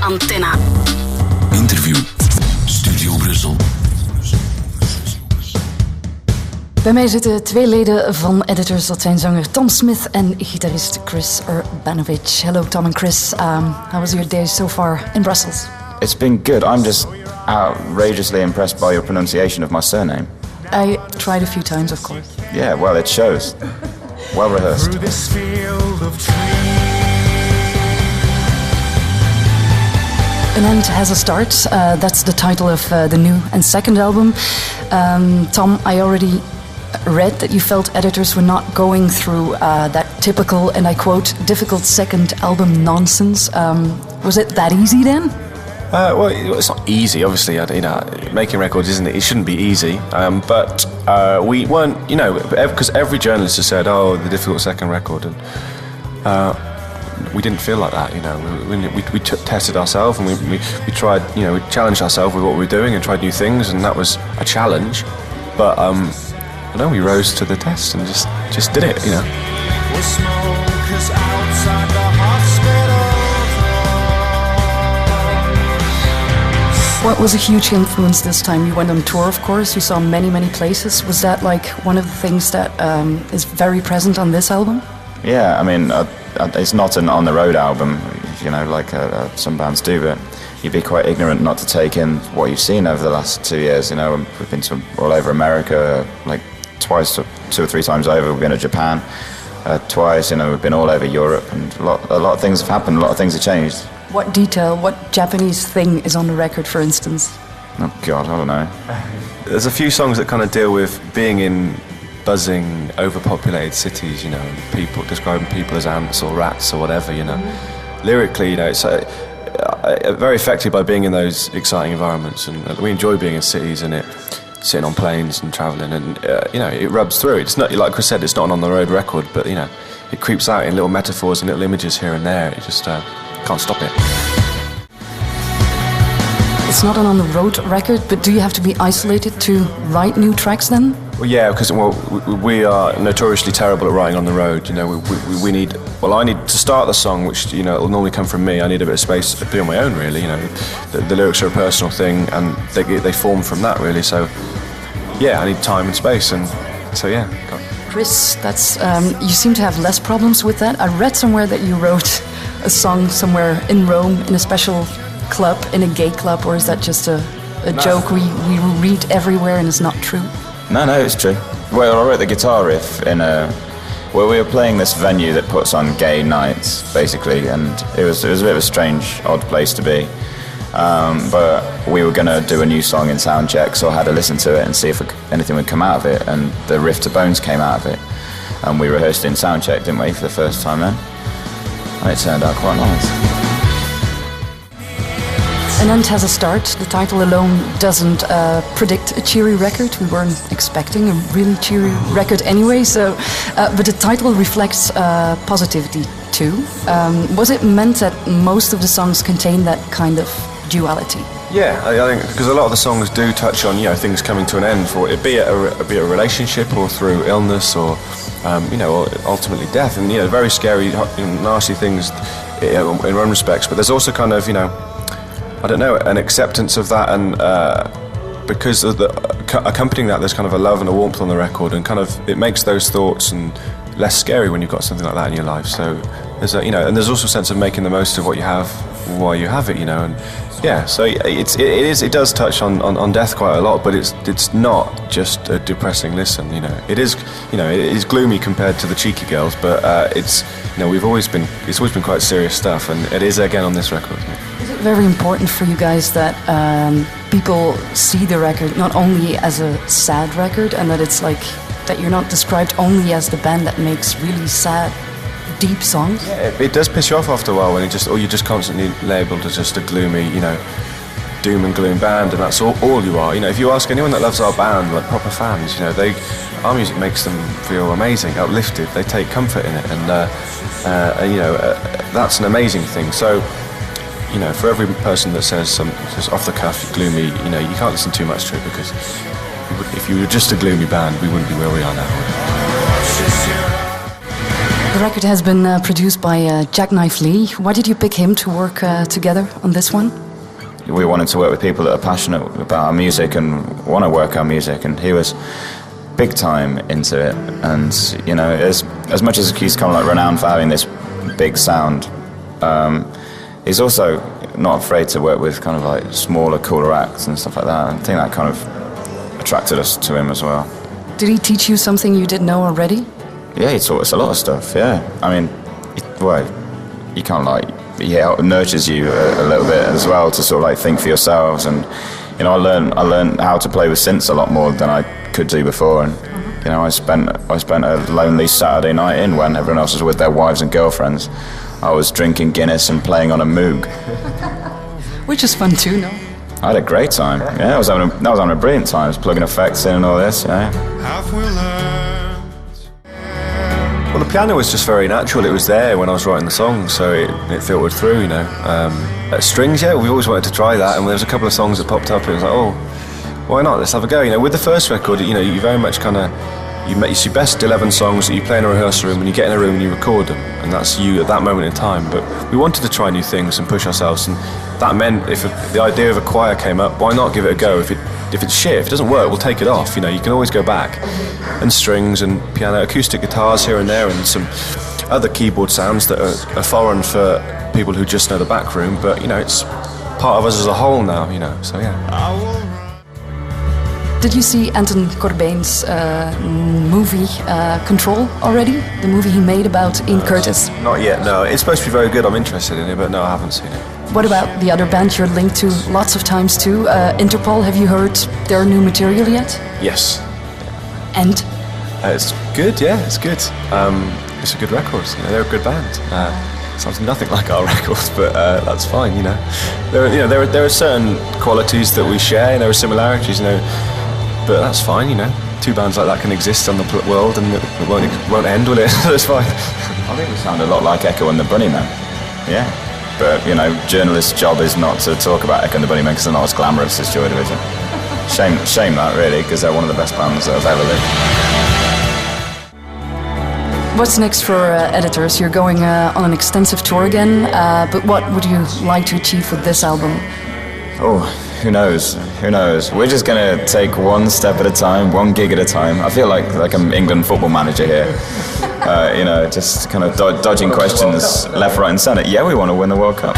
Antenna. Interview. Studio Brussel. Bij mij zitten twee leden van Editors. Dat zijn zanger Tom Smith en gitarist Chris Urbanowicz. Hello Tom and Chris. How was your day so far in Brussels? It's been good. I'm just outrageously impressed by your pronunciation of my surname. I tried a few times, of course. Yeah, well, it shows. Well rehearsed. Through this field of trees. An End Has a Start. That's the title of the new and second album. Tom, I already read that you felt Editors were not going through that typical, and I quote, difficult second album nonsense. Was it that easy then? Well, it's not easy, obviously. Making records isn't it? It shouldn't be easy. But we weren't, because every journalist has said, "Oh, the difficult second record," and we didn't feel like that. We tested ourselves and we tried. We challenged ourselves with what we were doing and tried new things, and that was a challenge. But we rose to the test and just did it. With smokers outside the hospital. What was a huge influence this time? You went on tour, of course. You saw many, many places. Was that like one of the things that is very present on this album? Yeah, I mean, it's not an on-the-road album, like some bands do, but you'd be quite ignorant not to take in what you've seen over the last 2 years. We've been to all over America, like twice, 2 or 3 times over. We've been to Japan twice. We've been all over Europe, and a lot of things have happened. A lot of things have changed. What detail, what Japanese thing is on the record, for instance? Oh God, I don't know. There's a few songs that kind of deal with being in buzzing, overpopulated cities, people describing people as ants or rats or whatever, Lyrically, it's very affected by being in those exciting environments, and we enjoy being in cities and sitting on planes and travelling, and it rubs through. It's not, like Chris said, it's not an on-the-road record, but it creeps out in little metaphors and little images here and there. It just can't stop it. It's not an on-the-road record, but do you have to be isolated to write new tracks then? Well, yeah, because we are notoriously terrible at writing on the road. We need. Well, I need to start the song, which will normally come from me. I need a bit of space to be on my own, really. The lyrics are a personal thing, and they form from that, really. So, yeah, I need time and space, and so yeah. Chris, that's you seem to have less problems with that. I read somewhere that you wrote a song somewhere in Rome in a special club, in a gay club, or is that just a joke we read everywhere and it's not true? No, it's true. Well, I wrote the guitar riff we were playing this venue that puts on gay nights, basically, and it was a bit of a strange, odd place to be. But we were going to do a new song in soundcheck, so I had to listen to it and see if anything would come out of it, and the riff to Bones came out of it. And we rehearsed in soundcheck, didn't we, for the first time then? And it turned out quite nice. An End Has a Start. The title alone doesn't predict a cheery record. We weren't expecting a really cheery record anyway, but the title reflects positivity too. Was it meant that most of the songs contain that kind of duality? Yeah, I think because a lot of the songs do touch on things coming to an end, for it be it a relationship or through illness or or ultimately death, and very scary, nasty things in one respects. But there's also kind of I don't know, an acceptance of that, and because of accompanying that, there's kind of a love and a warmth on the record, and kind of it makes those thoughts and less scary when you've got something like that in your life. So there's and there's also a sense of making the most of what you have while you have it, and yeah. So it does touch on death quite a lot, but it's not just a depressing listen. It is gloomy compared to the Cheeky Girls, but it's always been quite serious stuff, and it is again on this record. Is it very important for you guys that people see the record not only as a sad record, and that it's like that you're not described only as the band that makes really sad, deep songs? Yeah, it does piss you off after a while when you're just constantly labelled as just a gloomy, doom and gloom band, and that's all you are. If you ask anyone that loves our band, like proper fans, our music makes them feel amazing, uplifted. They take comfort in it, and that's an amazing thing. So, for every person that says just off the cuff, gloomy, you can't listen too much to it, because if you were just a gloomy band, we wouldn't be where we are now. The record has been produced by Jackknife Lee. Why did you pick him to work together on this one? We wanted to work with people that are passionate about our music and want to work our music, and he was big time into it. And you know, as much as he's kind of like renowned for having this big sound, he's also not afraid to work with kind of like smaller, cooler acts and stuff like that. I think that kind of attracted us to him as well. Did he teach you something you didn't know already? Yeah, he taught us a lot of stuff, yeah. I mean, you can't like, it nurtures you a little bit as well to sort of like think for yourselves. And, you know, I learned how to play with synths a lot more than I could do before. And, you know, I spent a lonely Saturday night in when everyone else was with their wives and girlfriends. I was drinking Guinness and playing on a Moog. Which is fun too, no? I had a great time, yeah. I was having a brilliant time. I was plugging effects in and all this, yeah. Have we learned? Well, the piano was just very natural. It was there when I was writing the song, so it filtered through, you know. Strings, yeah, we always wanted to try that, and there was a couple of songs that popped up, and it was like, oh, why not? Let's have a go. You know, with the first record, you know, you very much kind of, it's your best 11 songs that you play in a rehearsal room, and you get in a room and you record them, and that's you at that moment in time. But we wanted to try new things and push ourselves, and that meant if the idea of a choir came up, why not give it a go? If it's shit, if it doesn't work, we'll take it off. You know, you can always go back. And strings and piano, acoustic guitars here and there, and some other keyboard sounds that are foreign for people who just know the back room. But you know, it's part of us as a whole now. You know, so yeah. Did you see Anton Corbijn's movie Control already? The movie he made about Ian Curtis? Not yet, no. It's supposed to be very good. I'm interested in it, but no, I haven't seen it. What about the other band you're linked to lots of times too? Interpol, have you heard their new material yet? Yes. And? It's good, yeah, it's good. It's a good record, you know, they're a good band. Sounds nothing like our records, but that's fine, you know. There are certain qualities that we share, and there are similarities, you know, but that's fine, you know. Two bands like that can exist on the world, and it won't end, will it? That's fine. I think we sound a lot like Echo and the Bunnymen. Yeah. But, you know, journalist's job is not to talk about Echo and the Bunnymen because they're not as glamorous as Joy Division. Shame that, really, because they're one of the best bands that have ever lived. What's next for Editors? You're going on an extensive tour again, but what would you like to achieve with this album? Oh, who knows? Who knows? We're just going to take one step at a time, one gig at a time. I feel like I'm England football manager here. You know, just kind of dodging questions left, right and centre. Yeah, we want to win the World Cup.